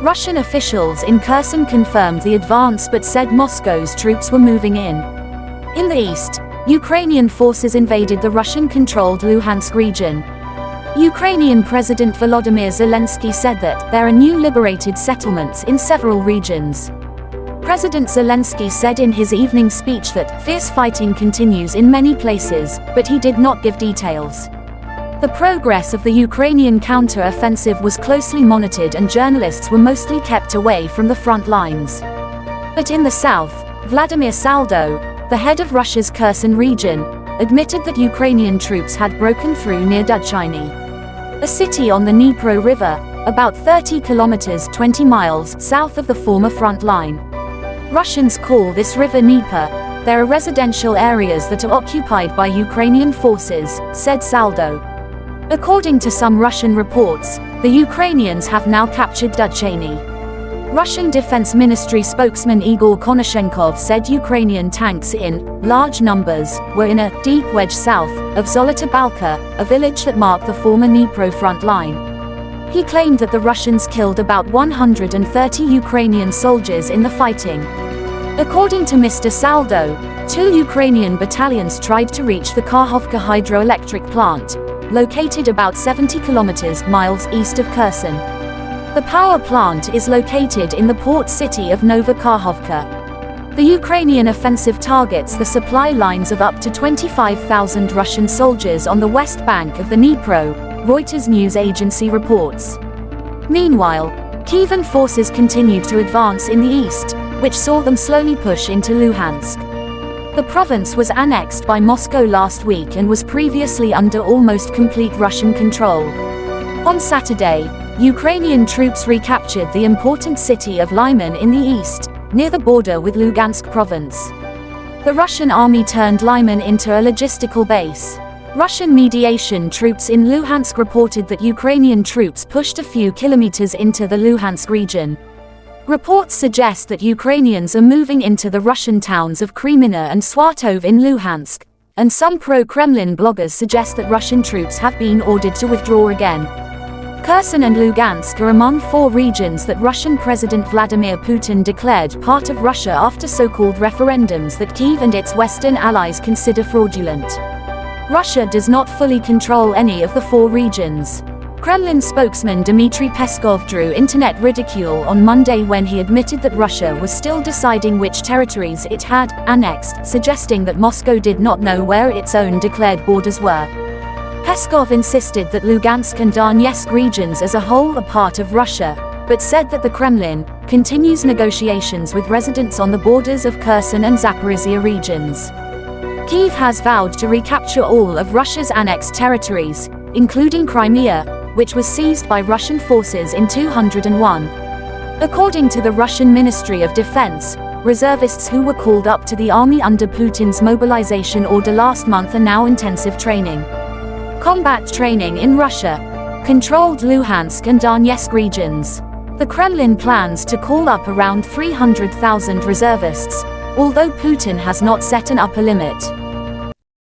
Russian officials in Kherson confirmed the advance but said Moscow's troops were moving in. In the east, Ukrainian forces invaded the Russian-controlled Luhansk region. Ukrainian President Volodymyr Zelenskiy said that there are new liberated settlements in several regions. President Zelensky said in his evening speech that fierce fighting continues in many places, but he did not give details. The progress of the Ukrainian counter-offensive was closely monitored and journalists were mostly kept away from the front lines. But in the south, Vladimir Saldo, the head of Russia's Kherson region, admitted that Ukrainian troops had broken through near Dudtshony, a city on the Dnipro River, about 30 kilometers 20 miles south of the former front line. Russians call this river Dnieper. There are residential areas that are occupied by Ukrainian forces, said Saldo. According to some Russian reports, the Ukrainians have now captured Dudtshony. Russian Defense Ministry spokesman Igor Konashenkov said Ukrainian tanks in large numbers were in a deep wedge south of Zolota Balka, a village that marked the former Dnipro front line. He claimed that the Russians killed about 130 Ukrainian soldiers in the fighting. According to Mr. Saldo, 2 Ukrainian battalions tried to reach the Kakhovka hydroelectric plant, located about 70 miles east of Kherson. The power plant is located in the port city of Nova Kakhovka. The Ukrainian offensive targets the supply lines of up to 25,000 Russian soldiers on the west bank of the Dnipro, Reuters news agency reports. Meanwhile, Kievan forces continued to advance in the east, which saw them slowly push into Luhansk. The province was annexed by Moscow last week and was previously under almost complete Russian control. On Saturday, Ukrainian troops recaptured the important city of Lyman in the east, near the border with Lugansk province. The Russian army turned Lyman into a logistical base. Russian mediation troops in Luhansk reported that Ukrainian troops pushed a few kilometers into the Luhansk region. Reports suggest that Ukrainians are moving into the Russian towns of Kreminna and Swartov in Luhansk, and some pro-Kremlin bloggers suggest that Russian troops have been ordered to withdraw again. Kherson and Lugansk are among 4 regions that Russian President Vladimir Putin declared part of Russia after so-called referendums that Kiev and its Western allies consider fraudulent. Russia does not fully control any of the 4 regions. Kremlin spokesman Dmitry Peskov drew internet ridicule on Monday when he admitted that Russia was still deciding which territories it had annexed, suggesting that Moscow did not know where its own declared borders were. Peskov insisted that Lugansk and Donetsk regions as a whole are part of Russia, but said that the Kremlin continues negotiations with residents on the borders of Kherson and Zaporizhia regions. Kiev has vowed to recapture all of Russia's annexed territories, including Crimea, which was seized by Russian forces in 2001. According to the Russian Ministry of Defense, reservists who were called up to the army under Putin's mobilization order last month are now intensive training. Combat training in Russia controlled Luhansk and Donetsk regions. The Kremlin plans to call up around 300,000 reservists, although Putin has not set an upper limit.